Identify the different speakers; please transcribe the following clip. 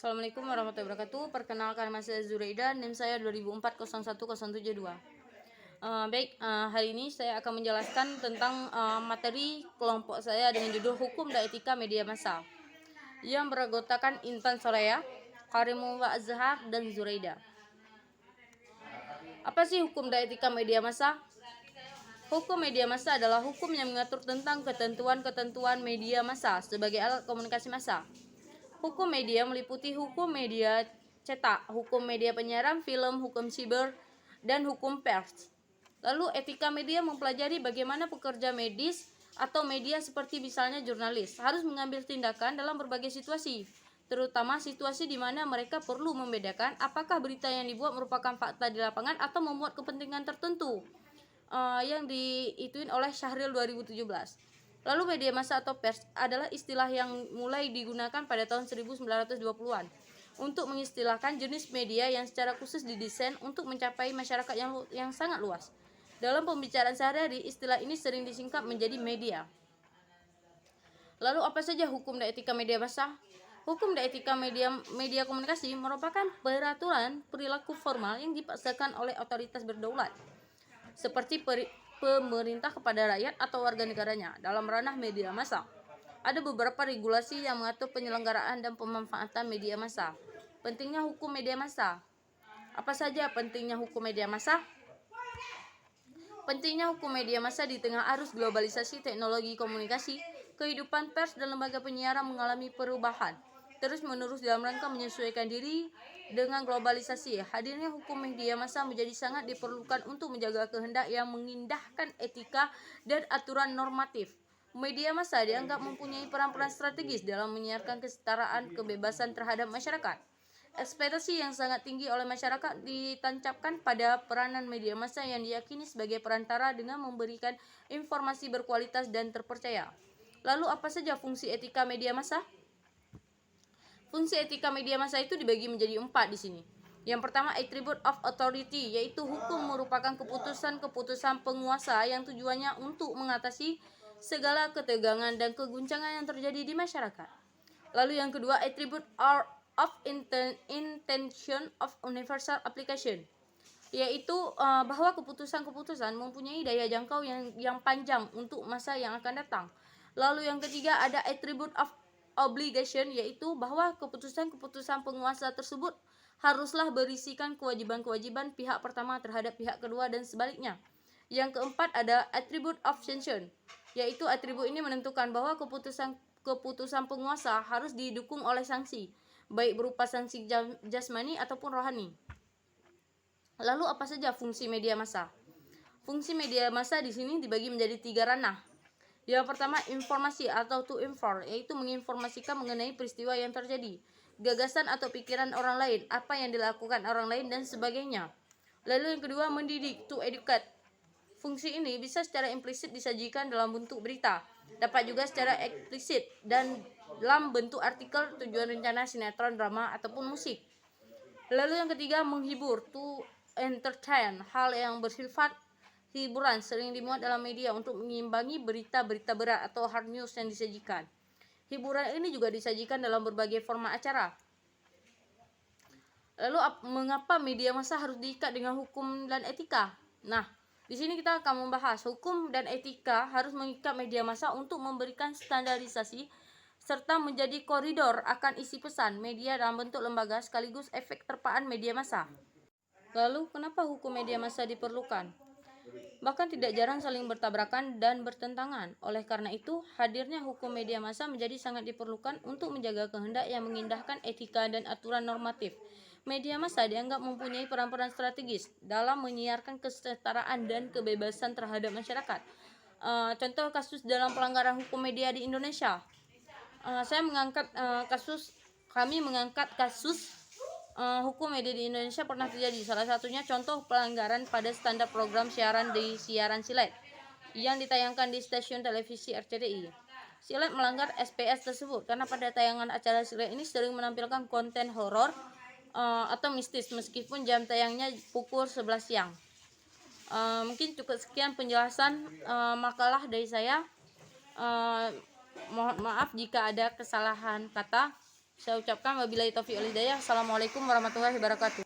Speaker 1: Assalamualaikum warahmatullahi wabarakatuh. Perkenalkan, nama saya Zureida, NIM saya 2004-01072. Hari ini saya akan menjelaskan tentang materi kelompok saya dengan judul Hukum dan Etika Media Massa yang beranggotakan Intan Soraya, Karimullah Azhar, dan Zureida. Apa sih hukum dan etika media massa? Hukum media massa adalah hukum yang mengatur tentang ketentuan-ketentuan media massa sebagai alat komunikasi massa. Hukum media meliputi hukum media cetak, hukum media penyiaran, film, hukum siber, dan hukum pers. Lalu etika media mempelajari bagaimana pekerja medis atau media seperti misalnya jurnalis harus mengambil tindakan dalam berbagai situasi, terutama situasi di mana mereka perlu membedakan apakah berita yang dibuat merupakan fakta di lapangan atau memuat kepentingan tertentu, yang diituin oleh Syahril 2017. Lalu media massa atau pers adalah istilah yang mulai digunakan pada tahun 1920-an untuk mengistilahkan jenis media yang secara khusus didesain untuk mencapai masyarakat yang sangat luas. Dalam pembicaraan sehari-hari, istilah ini sering disingkat menjadi media. Lalu apa saja hukum dan etika media massa? Hukum dan etika media komunikasi merupakan peraturan perilaku formal yang dipaksakan oleh otoritas berdaulat, seperti pemerintah kepada rakyat atau warga negaranya dalam ranah media massa. Ada beberapa regulasi yang mengatur penyelenggaraan dan pemanfaatan media massa. Pentingnya hukum media massa. Apa saja pentingnya hukum media massa? Pentingnya hukum media massa di tengah arus globalisasi teknologi komunikasi, kehidupan pers dan lembaga penyiaran mengalami perubahan terus-menerus dalam rangka menyesuaikan diri dengan globalisasi. Hadirnya hukum media massa menjadi sangat diperlukan untuk menjaga kehendak yang mengindahkan etika dan aturan normatif. Media massa dianggap mempunyai peran-peran strategis dalam menyiarkan kesetaraan kebebasan terhadap masyarakat. Ekspektasi yang sangat tinggi oleh masyarakat ditancapkan pada peranan media massa yang diyakini sebagai perantara dengan memberikan informasi berkualitas dan terpercaya. Lalu apa saja fungsi etika media massa? Fungsi etika media massa itu dibagi menjadi 4 di sini. Yang pertama, attribute of authority, yaitu hukum merupakan keputusan-keputusan penguasa yang tujuannya untuk mengatasi segala ketegangan dan keguncangan yang terjadi di masyarakat. Lalu yang kedua, attribute of intention of universal application, yaitu bahwa keputusan-keputusan mempunyai daya jangkau yang panjang untuk masa yang akan datang. Lalu yang ketiga ada attribute of obligation, yaitu bahwa keputusan-keputusan penguasa tersebut haruslah berisikan kewajiban-kewajiban pihak pertama terhadap pihak kedua dan sebaliknya. Yang keempat ada attribute of sanction, yaitu atribut ini menentukan bahwa keputusan penguasa harus didukung oleh sanksi, baik berupa sanksi jasmani ataupun rohani. Lalu apa saja fungsi media massa? Fungsi media massa di sini dibagi menjadi 3 ranah. Yang pertama, informasi atau to inform, yaitu menginformasikan mengenai peristiwa yang terjadi, gagasan atau pikiran orang lain, apa yang dilakukan orang lain dan sebagainya. Lalu yang kedua, mendidik, to educate. Fungsi ini bisa secara implisit disajikan dalam bentuk berita, dapat juga secara eksplisit dan dalam bentuk artikel, tujuan rencana, sinetron, drama ataupun musik. Lalu yang ketiga, menghibur, to entertain, hal yang bersifat hiburan sering dimuat dalam media untuk mengimbangi berita-berita berat atau hard news yang disajikan. Hiburan ini juga disajikan dalam berbagai format acara. Lalu mengapa media massa harus diikat dengan hukum dan etika? Nah, di sini kita akan membahas hukum dan etika harus mengikat media massa untuk memberikan standarisasi serta menjadi koridor akan isi pesan media dalam bentuk lembaga sekaligus efek terpaan media massa. Lalu kenapa hukum media massa diperlukan? Bahkan tidak jarang saling bertabrakan dan bertentangan. Oleh karena itu, hadirnya hukum media massa menjadi sangat diperlukan untuk menjaga kehendak yang mengindahkan etika dan aturan normatif. Media massa dianggap mempunyai peran-peran strategis dalam menyiarkan kesetaraan dan kebebasan terhadap masyarakat. Contoh kasus dalam pelanggaran hukum media di Indonesia. Kami mengangkat kasus hukum media di Indonesia pernah terjadi. Salah satunya contoh pelanggaran pada standar program siaran di siaran silet yang ditayangkan di stasiun televisi RCTI. Silet melanggar SPS tersebut karena pada tayangan acara silet ini sering menampilkan konten horor atau mistis meskipun jam tayangnya pukul 11 siang. Mungkin cukup sekian penjelasan makalah dari saya. Mohon maaf jika ada kesalahan kata. Saya ucapkan wabillahi taufiq wal hidayah. Assalamualaikum warahmatullahi wabarakatuh.